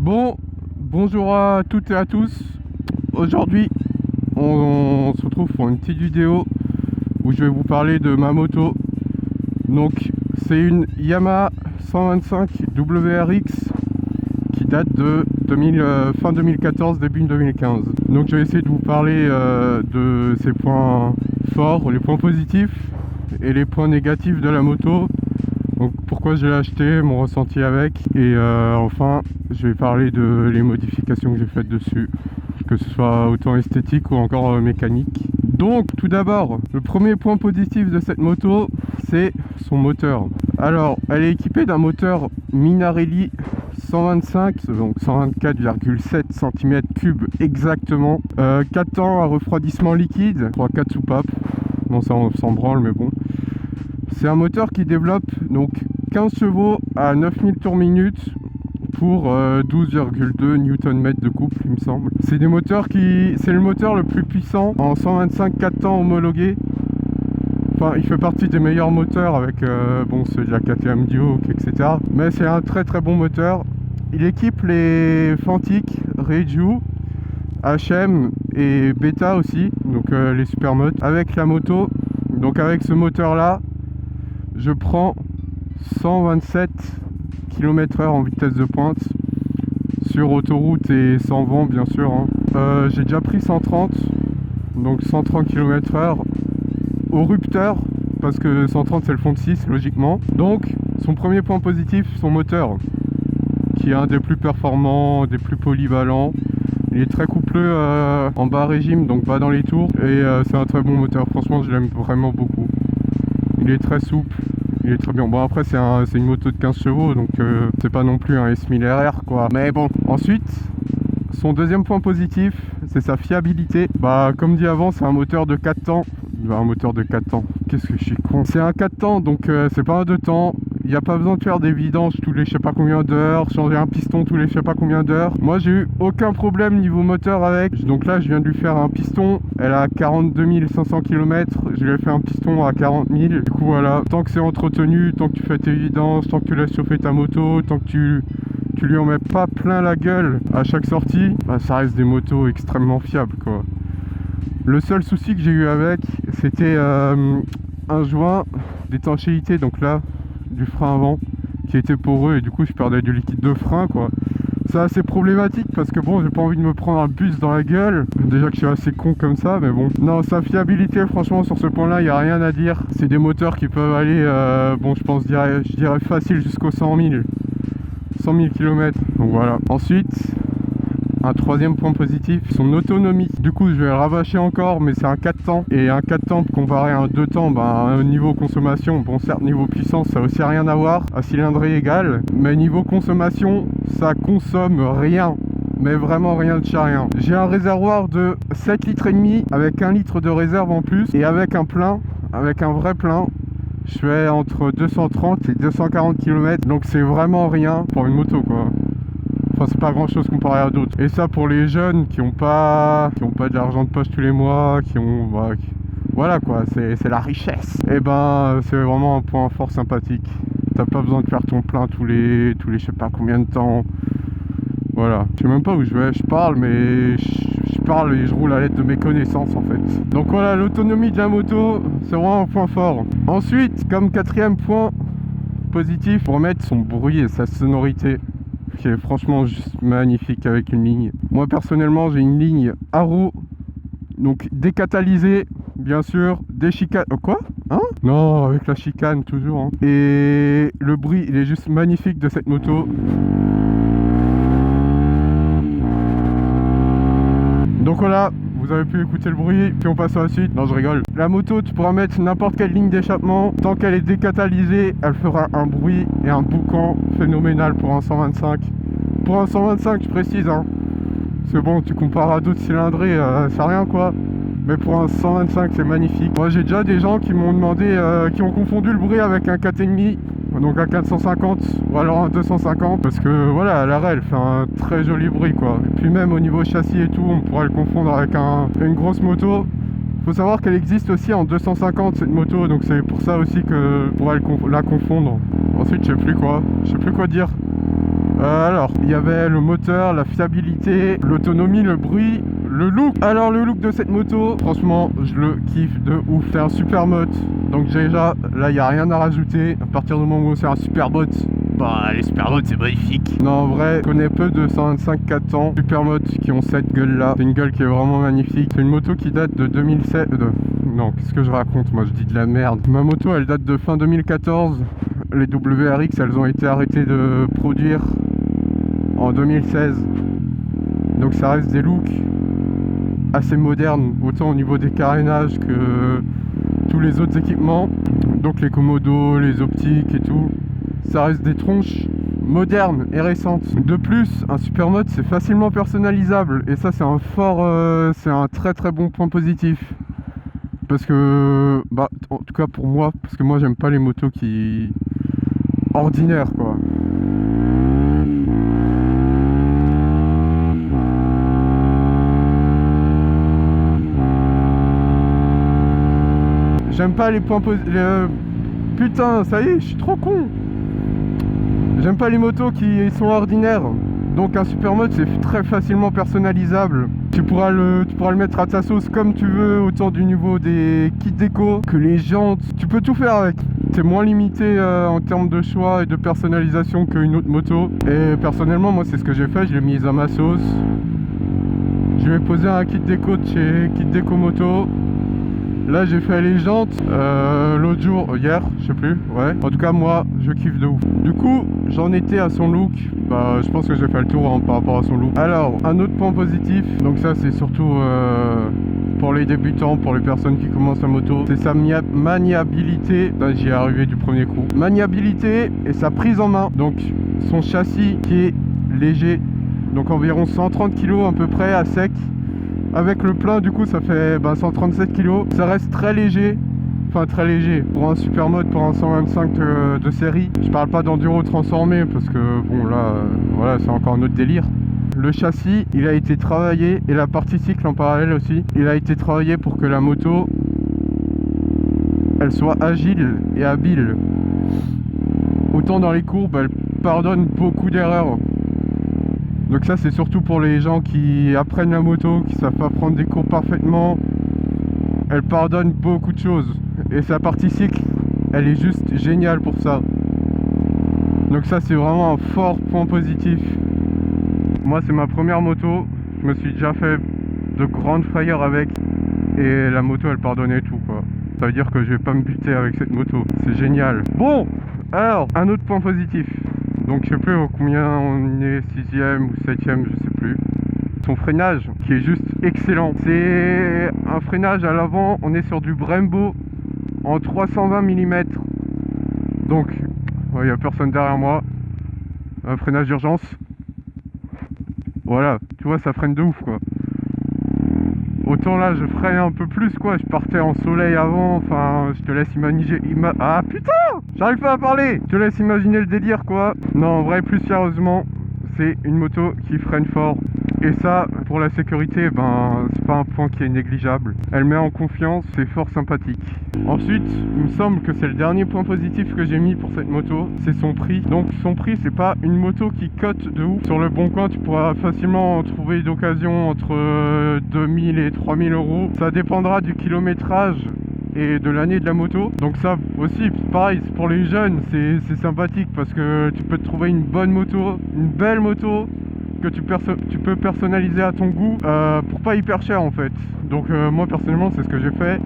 Bon, bonjour à toutes et à tous. Aujourd'hui, on se retrouve pour une petite vidéo où je vais vous parler de ma moto. Donc, c'est une Yamaha 125 WRX qui date de fin 2014, début 2015. Donc, je vais essayer de vous parler de ses points forts, les points positifs et les points négatifs de la moto. Donc pourquoi je l'ai acheté, mon ressenti avec, et enfin je vais parler de les modifications que j'ai faites dessus, que ce soit autant esthétique ou encore mécanique. Donc tout d'abord, le premier point positif de cette moto, c'est son moteur. Alors elle est équipée d'un moteur Minarelli 125, donc 124,7 cm3 exactement, 4 temps à refroidissement liquide, 3-4 soupapes, bon ça on s'en branle mais bon. C'est un moteur qui développe donc 15 chevaux à 9000 tours minute pour 12,2 Nm de couple, il me semble. C'est des moteurs c'est le moteur le plus puissant en 125 4 temps homologué. Enfin, il fait partie des meilleurs moteurs avec bon, ceux de la KTM Duke, etc. Mais c'est un très très bon moteur. Il équipe les Fantic, Reju, HM et Beta aussi, donc les supermotes avec la moto. Donc avec ce moteur là, je prends 127 km/h en vitesse de pointe sur autoroute et sans vent bien sûr, hein. J'ai déjà pris 130, donc 130 km/h au rupteur parce que 130 c'est le fond de 6 logiquement. Donc son premier point positif, son moteur qui est un des plus performants, des plus polyvalents. Il est très coupleux en bas régime, donc bas dans les tours, et c'est un très bon moteur. Franchement je l'aime vraiment beaucoup. Il est très souple, il est très bien. Bon après c'est une moto de 15 chevaux, donc c'est pas non plus un S1000 RR quoi. Mais bon, ensuite, son deuxième point positif, c'est sa fiabilité. Bah comme dit avant, c'est un moteur de 4 temps. Un moteur de 4 temps, qu'est-ce que je suis con. C'est un 4 temps, donc c'est pas un 2 temps. Il n'y a pas besoin de faire des vidanges tous les je sais pas combien d'heures, changer un piston tous les je sais pas combien d'heures. Moi j'ai eu aucun problème niveau moteur avec. Donc là je viens de lui faire un piston, elle a 42 500 km, je lui ai fait un piston à 40 000. Du coup voilà, tant que c'est entretenu, tant que tu fais tes vidanges, tant que tu laisses chauffer ta moto, tant que tu lui en mets pas plein la gueule à chaque sortie, bah, ça reste des motos extrêmement fiables quoi. Le seul souci que j'ai eu avec, c'était un joint d'étanchéité, donc là, du frein avant, qui était poreux et du coup je perdais du liquide de frein quoi. C'est assez problématique parce que bon, j'ai pas envie de me prendre un bus dans la gueule. Déjà que je suis assez con comme ça, mais bon. Non, sa fiabilité, franchement, sur ce point-là, il n'y a rien à dire. C'est des moteurs qui peuvent aller, bon, je dirais facile jusqu'aux 100 000 km. Donc voilà. Ensuite, un troisième point positif, son autonomie. Du coup je vais le rabâcher encore, mais c'est un 4 temps. Et un 4 temps comparé à un 2 temps, bah, niveau consommation, bon certes niveau puissance ça n'a aussi rien à voir, à cylindrée égale. Mais niveau consommation, ça consomme rien. Mais vraiment rien de chez rien. J'ai un réservoir de 7 litres et demi avec 1 litre de réserve en plus. Et avec un plein, avec un vrai plein, je fais entre 230 et 240 km. Donc c'est vraiment rien pour une moto quoi. Enfin, c'est pas grand chose comparé à d'autres. Et ça pour les jeunes qui ont pas de l'argent de poche tous les mois, voilà quoi, c'est la richesse. Et ben c'est vraiment un point fort sympathique. T'as pas besoin de faire ton plein tous les je sais pas combien de temps. Voilà, je sais même pas où je vais, je parle mais je parle et je roule à l'aide de mes connaissances en fait. Donc voilà, l'autonomie de la moto, c'est vraiment un point fort. Ensuite, comme quatrième point positif, pour mettre son bruit et sa sonorité, qui est franchement juste magnifique avec une ligne. Moi personnellement j'ai une ligne Arrow, donc décatalysée bien sûr, des chicanes. Quoi hein? Non, avec la chicane toujours hein. Et le bruit il est juste magnifique de cette moto. Donc voilà, vous avez pu écouter le bruit, puis on passe à la suite. Non je rigole. La moto tu pourras mettre n'importe quelle ligne d'échappement, tant qu'elle est décatalysée, elle fera un bruit et un boucan phénoménal pour un 125. Pour un 125 je précise hein. C'est bon, tu compares à d'autres cylindrés, c'est rien quoi. Mais pour un 125 c'est magnifique. Moi j'ai déjà des gens qui m'ont demandé, qui ont confondu le bruit avec un 4,5, donc un 450 ou alors un 250. Parce que voilà, à l'arrêt elle fait un très joli bruit quoi. Et puis même au niveau châssis et tout, on pourrait le confondre avec une grosse moto. Faut savoir qu'elle existe aussi en 250 cette moto, donc c'est pour ça aussi que on pourrait la confondre. Ensuite je sais plus quoi dire. Alors, il y avait le moteur, la fiabilité, l'autonomie, le bruit, le look. Alors le look de cette moto, franchement, je le kiffe de ouf. C'est un super mode. Donc déjà, là, il n'y a rien à rajouter. À partir du moment où c'est un super mode, bah, les super modes, c'est magnifique. Non, en vrai, je connais peu de 125 ans super modes qui ont cette gueule-là. C'est une gueule qui est vraiment magnifique. C'est une moto qui date de 2007. Non, qu'est-ce que je raconte? Moi, je dis de la merde. Ma moto, elle date de fin 2014. Les WRX, elles ont été arrêtées de produire en 2016. Donc ça reste des looks assez modernes, autant au niveau des carénages que tous les autres équipements. Donc les commodos, les optiques et tout, ça reste des tronches modernes et récentes. De plus, un supermode c'est facilement personnalisable et ça c'est un c'est un très très bon point positif. Parce que, bah, en tout cas pour moi, parce que moi j'aime pas les motos qui ordinaires quoi. J'aime pas les points positifs. Putain, ça y est, je suis trop con. J'aime pas les motos qui sont ordinaires. Donc un supermode c'est très facilement personnalisable. Tu pourras le mettre à ta sauce comme tu veux, autant du niveau des kits déco que les jantes. Tu peux tout faire avec. C'est moins limité en termes de choix et de personnalisation qu'une autre moto. Et personnellement, moi c'est ce que j'ai fait, je l'ai mise à ma sauce. Je lui ai posé un kit déco de chez Kit Déco Moto. Là j'ai fait les jantes l'autre jour, hier, je sais plus, ouais. En tout cas moi je kiffe de ouf. Du coup j'en étais à son look, bah je pense que j'ai fait le tour par rapport à son look. Alors un autre point positif, donc ça c'est surtout pour les débutants, pour les personnes qui commencent la moto, c'est sa maniabilité. Là j'y ai arrivé du premier coup. Maniabilité et sa prise en main, donc son châssis qui est léger, donc environ 130 kg à peu près à sec. Avec le plein du coup ça fait 137 kg. Ça reste très léger. Enfin très léger. Pour un supermode, pour un 125 de série. Je parle pas d'enduro transformé parce que bon là voilà c'est encore un autre délire. Le châssis il a été travaillé et la partie cycle en parallèle aussi. Il a été travaillé pour que la moto elle soit agile et habile. Autant dans les courbes elle pardonne beaucoup d'erreurs. Donc ça c'est surtout pour les gens qui apprennent la moto, qui savent pas prendre des courbes parfaitement. Elle pardonne beaucoup de choses. Et sa partie cycle, elle est juste géniale pour ça. Donc ça c'est vraiment un fort point positif. Moi c'est ma première moto, je me suis déjà fait de grandes frayeurs avec. Et la moto elle pardonnait tout quoi. Ça veut dire que je vais pas me buter avec cette moto. C'est génial. Bon, alors un autre point positif. Donc je sais plus combien on est, 6ème ou 7ème, je sais plus. Son freinage qui est juste excellent. C'est un freinage à l'avant, on est sur du Brembo en 320 mm. Donc il n'y a personne derrière moi. Un freinage d'urgence. Voilà, tu vois ça freine de ouf quoi. Autant là je freine un peu plus quoi, je partais en soleil avant, enfin je te laisse imaginer... Ah putain, j'arrive pas à parler. Je te laisse imaginer le délire quoi. Non en vrai plus sérieusement, c'est une moto qui freine fort. Et ça, pour la sécurité, c'est pas un point qui est négligeable. Elle met en confiance, c'est fort sympathique. Ensuite, il me semble que c'est le dernier point positif que j'ai mis pour cette moto, c'est son prix. Donc son prix, c'est pas une moto qui cote de ouf. Sur le bon coin, tu pourras facilement en trouver d'occasion entre 2000 et 3000 euros. Ça dépendra du kilométrage et de l'année de la moto. Donc ça aussi, pareil, pour les jeunes, c'est sympathique parce que tu peux te trouver une bonne moto, une belle moto, que tu peux personnaliser à ton goût pour pas hyper cher en fait. Donc moi personnellement c'est ce que j'ai fait.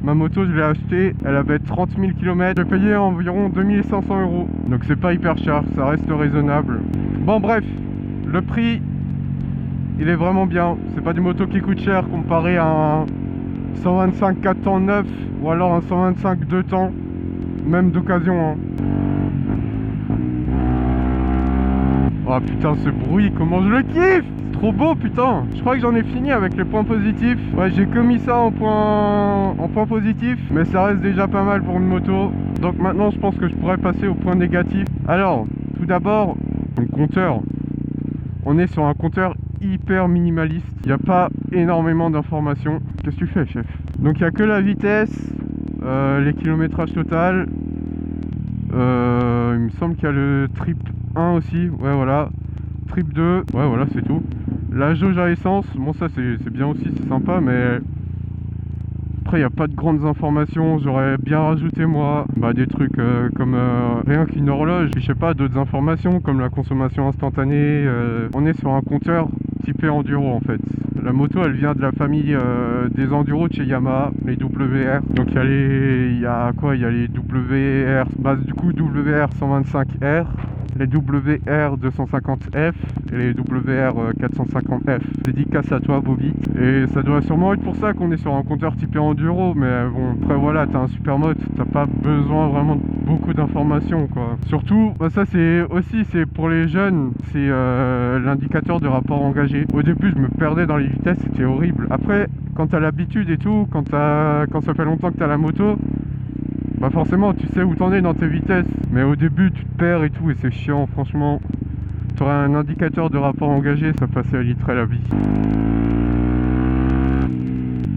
Ma moto je l'ai achetée, elle avait 30 000 km, j'ai payé environ 2500 euros. Donc c'est pas hyper cher, ça reste raisonnable. Bon bref, le prix il est vraiment bien. C'est pas des motos qui coûtent cher comparé à un 125 4 temps neuf ou alors un 125 2 temps, même d'occasion hein. Oh putain ce bruit, comment je le kiffe! C'est trop beau putain! Je crois que j'en ai fini avec les points positifs. Ouais j'ai commis ça en point positif, mais ça reste déjà pas mal pour une moto. Donc maintenant je pense que je pourrais passer au point négatif. Alors, tout d'abord, le compteur. On est sur un compteur hyper minimaliste. Il n'y a pas énormément d'informations. Qu'est-ce que tu fais chef? Donc il n'y a que la vitesse, les kilométrages total. Il me semble qu'il y a le trip 1 aussi, ouais voilà. Trip 2, ouais voilà c'est tout. La jauge à essence, bon ça c'est bien aussi, c'est sympa, mais après il n'y a pas de grandes informations. J'aurais bien rajouté moi des trucs comme rien qu'une horloge, je sais pas, d'autres informations comme la consommation instantanée. On est sur un compteur typé enduro en fait. La moto elle vient de la famille des enduros de chez Yamaha, les WR. Donc il y a les WR, du coup WR 125R, les WR 250F et les WR 450F. Dédicace à toi Bobby. Et ça doit sûrement être pour ça qu'on est sur un compteur typé enduro, mais bon après voilà, t'as un super mode, t'as pas besoin vraiment de beaucoup d'informations quoi. Surtout, ça c'est pour les jeunes, c'est l'indicateur de rapport engagé. Au début je me perdais dans les vitesses, c'était horrible. Après quand t'as l'habitude et tout, quand ça fait longtemps que t'as la moto, forcément tu sais où t'en es dans tes vitesses, mais au début tu te perds et tout et c'est chiant franchement. T'aurais un indicateur de rapport engagé, ça faciliterait la vie.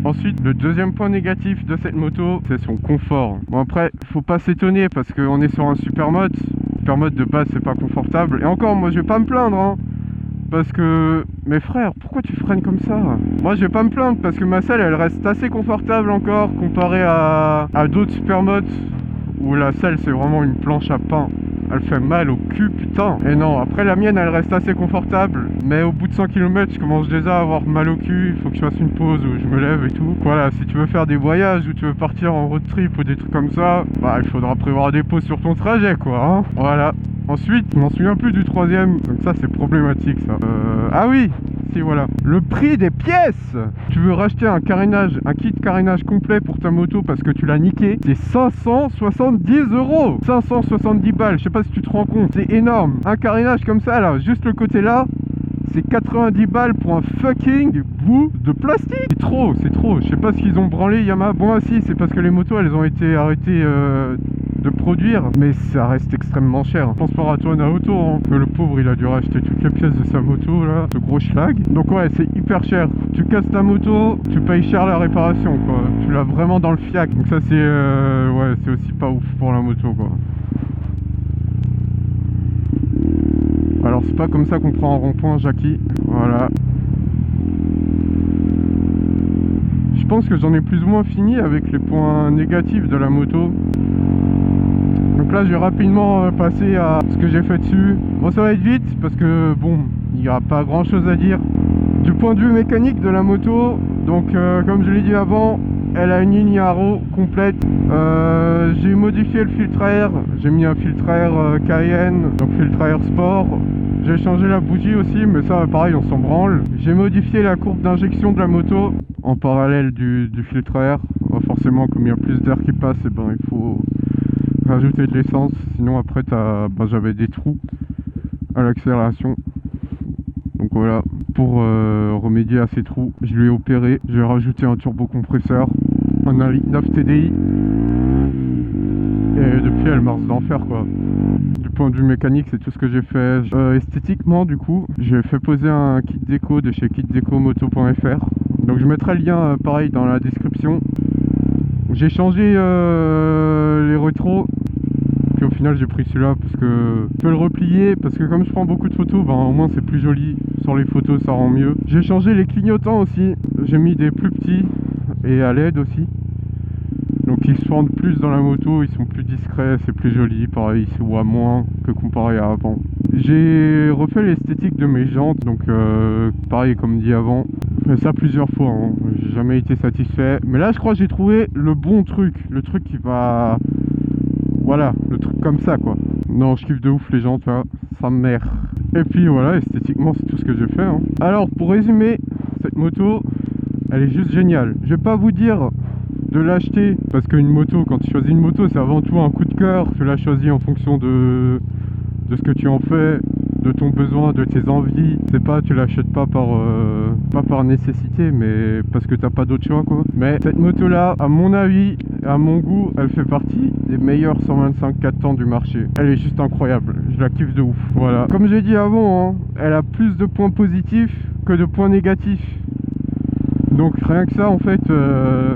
Ensuite, le deuxième point négatif de cette moto, c'est son confort. Bon après, faut pas s'étonner parce qu'on est sur un super mode. Super mode de base c'est pas confortable. Et encore, moi je vais pas me plaindre hein. Parce que, mes frères, pourquoi tu freines comme ça? Moi je vais pas me plaindre parce que ma selle elle reste assez confortable encore comparée à d'autres supermodes où la selle c'est vraiment une planche à pain. Elle fait mal au cul putain. Et non, après la mienne elle reste assez confortable, mais au bout de 100 km je commence déjà à avoir mal au cul. Il faut que je fasse une pause où je me lève et tout. Voilà, si tu veux faire des voyages ou tu veux partir en road trip ou des trucs comme ça, il faudra prévoir des pauses sur ton trajet quoi hein. Voilà. Ensuite, je m'en souviens plus du troisième, donc ça c'est problématique ça. Ah oui, si voilà. Le prix des pièces. Tu veux racheter un carénage, un kit carénage complet pour ta moto parce que tu l'as niqué, c'est 570 €. 570 balles, je sais pas si tu te rends compte, c'est énorme. Un carénage comme ça là, juste le côté là, c'est 90 balles pour un fucking bout de plastique. C'est trop, je sais pas ce qu'ils ont branlé Yamaha. Bon si, c'est parce que les motos elles ont été arrêtées de produire, mais ça reste extrêmement cher. Je pense pas à toi Naoto hein, que le pauvre il a dû racheter toutes les pièces de sa moto là, ce gros schlag. Donc ouais, c'est hyper cher. Tu casses ta moto, tu payes cher la réparation quoi. Tu l'as vraiment dans le fiac. Donc ça c'est ouais, c'est aussi pas ouf pour la moto quoi. Alors c'est pas comme ça qu'on prend un rond-point Jackie. Voilà. Je pense que j'en ai plus ou moins fini avec les points négatifs de la moto. Donc là je vais rapidement passer à ce que j'ai fait dessus. Bon ça va être vite parce que bon, il n'y a pas grand chose à dire. Du point de vue mécanique de la moto, donc comme je l'ai dit avant, elle a une ligne Arrow complète. J'ai modifié le filtre à air, j'ai mis un filtre à air Cayenne, donc filtre à air sport. J'ai changé la bougie aussi, mais ça pareil on s'en branle. J'ai modifié la courbe d'injection de la moto en parallèle du filtre à air. Forcément comme il y a plus d'air qui passe, et il faut rajouter de l'essence, sinon après j'avais des trous à l'accélération. Donc voilà, pour remédier à ces trous, je lui ai opéré, je vais rajouter un turbocompresseur, un 1.9 TDI, et depuis elle marche d'enfer quoi. Du point de vue mécanique, c'est tout ce que j'ai fait. Esthétiquement du coup, j'ai fait poser un kit déco de chez kitdecomoto.fr. Donc je mettrai le lien pareil dans la description. J'ai changé les rétros. Puis au final j'ai pris celui-là parce que je peux le replier, parce que comme je prends beaucoup de photos, au moins c'est plus joli. Sur les photos ça rend mieux. J'ai changé les clignotants aussi. J'ai mis des plus petits et à LED aussi. Donc ils se rendent plus dans la moto, ils sont plus discrets, c'est plus joli. Pareil, ils se voient moins que comparé à avant. J'ai refait l'esthétique de mes jantes, donc pareil comme dit avant. J'ai fait ça plusieurs fois, hein. J'ai jamais été satisfait. Mais là je crois que j'ai trouvé le bon truc. Le truc qui va... Voilà, le truc comme ça quoi. Non, je kiffe de ouf les jantes là, ça me mère. Et puis voilà, esthétiquement c'est tout ce que j'ai fait hein. Alors pour résumer, cette moto, elle est juste géniale. Je vais pas vous dire de l'acheter, parce qu'une moto, quand tu choisis une moto, c'est avant tout un coup de cœur. Tu l'as choisi en fonction de ce que tu en fais, de ton besoin, de tes envies. C'est pas, tu l'achètes pas par nécessité, mais parce que t'as pas d'autre choix quoi. Mais cette moto là, à mon avis, à mon goût, elle fait partie des meilleures 125 4 temps du marché. Elle est juste incroyable, je la kiffe de ouf. Voilà, comme j'ai dit avant hein, elle a plus de points positifs que de points négatifs. Donc rien que ça en fait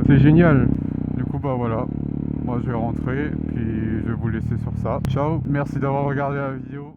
c'est génial. Du coup voilà, moi je vais rentrer puis je vais vous laisser sur ça. Ciao, merci d'avoir regardé la vidéo.